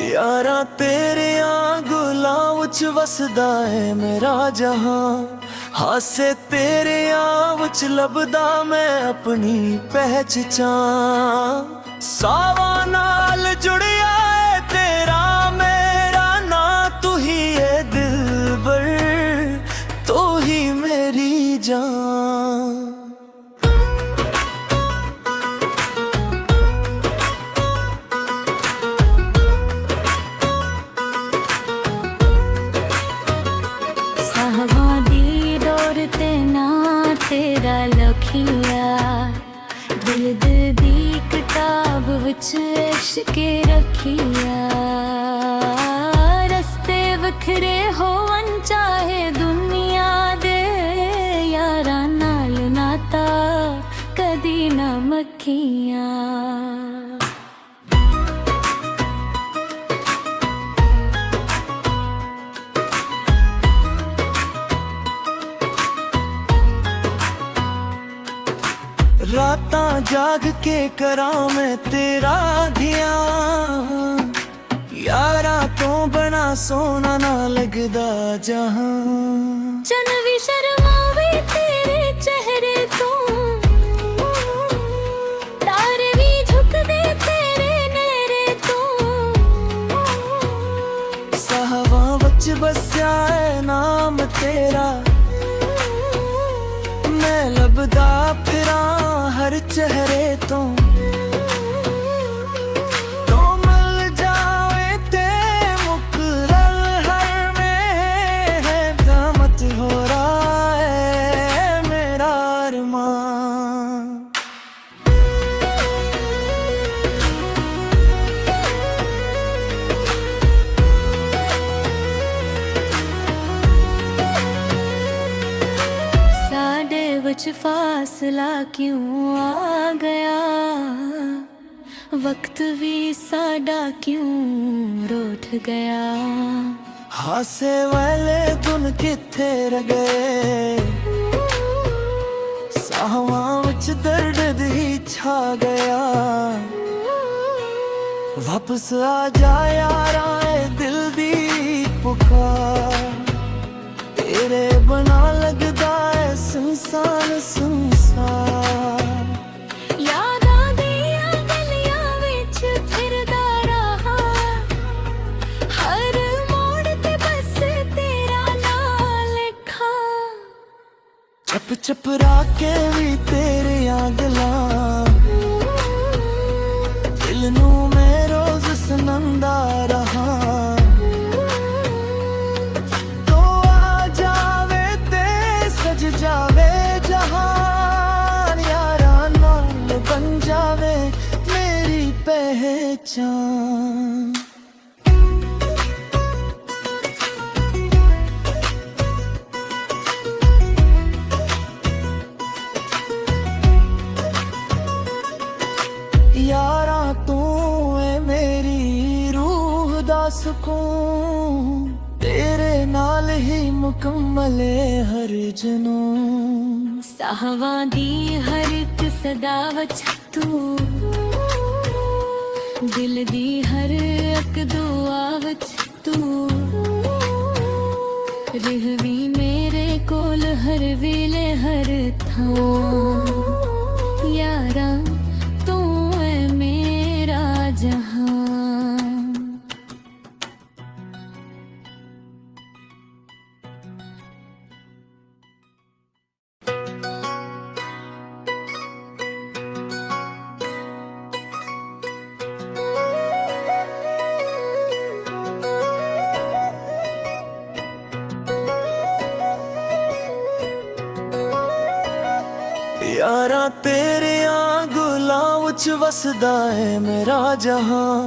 यारा तेरियां गुलां विच वसदा है मेरा जहां। हासे तेरियां विच लभदा मैं अपनी पहचान। सावा नाल जुड़िया है तेरा मेरा ना, तू ही है दिलबर, तू ही मेरी जान। तेरा लखिया दिल दी किताब विच इश्क रखिया। रस्ते वखरे होवन चाहे दुनिया दे, यारा नाल नाता कदी ना मखिया। रातां जाग के करां मैं तेरा ध्यान। यारा तो बना सोना ना लगदा जहां। चन भी शर्मावे तेरे चेहरे तो, तारे भी झुकदे तेरे नेरे तो। साहवां विच बस्या है नाम तेरा, मैं लभदा फिरां हर चेहरे तो। तो मिल जावे ते मुकरर हर में है दामत हो रहा है मेरा अरमान। साडे विच फासला क्यों आ गया, वक्त भी साडा क्यों रूठ गया। हासे वाले गुन किथे रह गए, साहवां विच दर्द ही छा गया। वापस आ जा यारा ए दिल दी पुकार, तेरे बना लगदा है सुनसान सुनसान। यादां दियां गलियां विच फिरदा रहा, हर मोड़ ते बस तेरा नाम लिखा। चप चप राके भी तेरियां गल्लां, दिल नू मैं रोज सुनंदा रहा। जावे जहान यारा नाल बन जावे मेरी पहचान। यारा तू है मेरी रूह दा सुकून, तेरे नाल ही मुकम्मल हर जनून। साहवां दी हर एक सदा विच तू, दिल दी हर एक दुआ विच तू। रहवी मेरे कोल हर वेले हर थां, यारा तू है मेरा जहां। यारा तेरियां गुलां विच वसदा है मेरा जहां।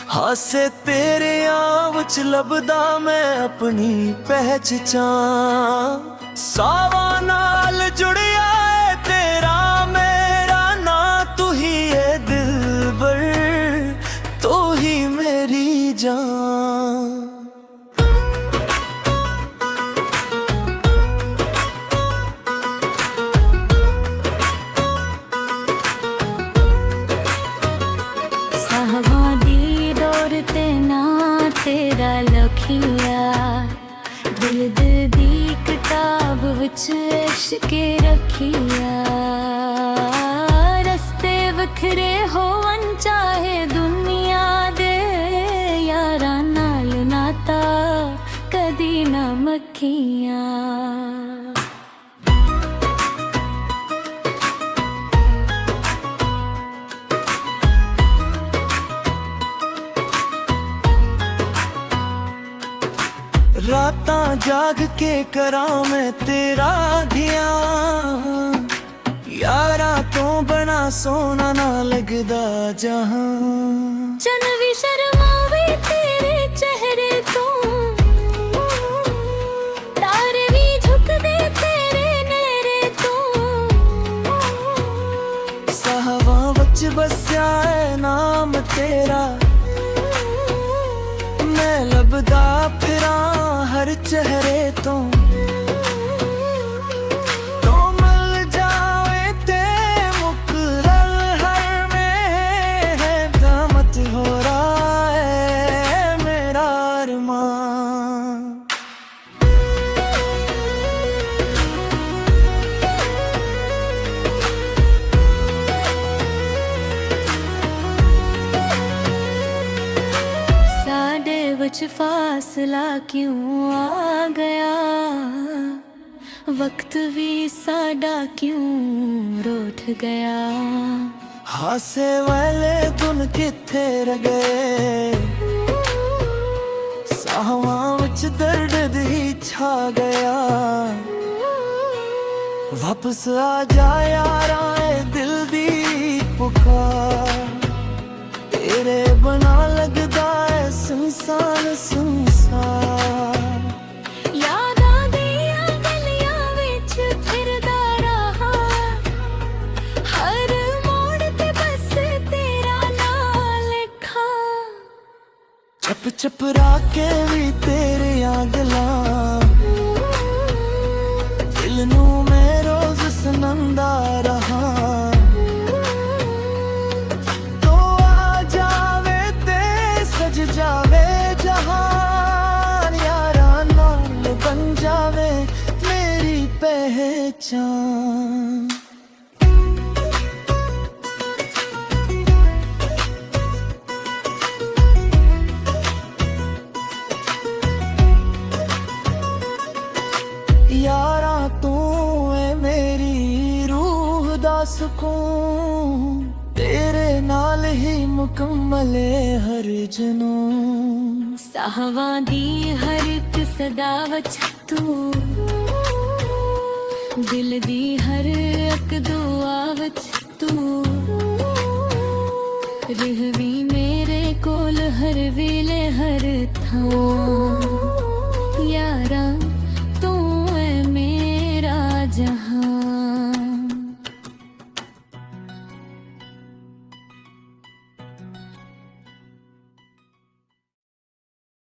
हासे तेरियां विच लभदा मैं अपनी पहचान। सावा नाल जुड़िया है तेरा मेरा ना, तू ही है दिलबर, तू ही मेरी जान। साहवां दी डोर ते ना तेरा लखिया दिल दी किताब विच इश्के रखिया रस्ते वखरे होवन चाहे दुनिया दे यारा नाल नाता कदी ना मखिया रातां जाग के करा मैं तेरा ध्यान यारा तो बना सोना ना लगदा जहां चन भी शर्मावे तेरे चेहरे तो तारे भी झुक दे तेरे नेरे तो साहवा वच बस्या है नाम तेरा मैं लभदा फिरा हर चेहरे तो मिल जावे ते मुकरर हर में है दामत हो रहा है मेरा अरमान साडे विच फासला क्यों आ गया वक्त भी साडा क्यों रूठ गया हासे वाले दिन किथे रह गए साहवां विच दर्द ही छा गया वापस आ जा यारा ए दिल दी पुकार तेरे बना लगदा है सुनसान सुनसान यादां दियां गलियां विच फिरदा रहा हर मोड़ ते बस तेरा नाम लिखा चप चप राके भी तेरियां गल्लां दिल नू मैं रोज सुनंदा रहा जावे जहान यारा नाल बन जावे मेरी पहचान यारा तू है मेरी रूह दा सुकून तेरे नाल ही मुकम्मल हर जनून साहवां दी हर एक सदा वच तू दिल दी हर एक दुआ वच तू रहवी मेरे कोल हर वेले हर थां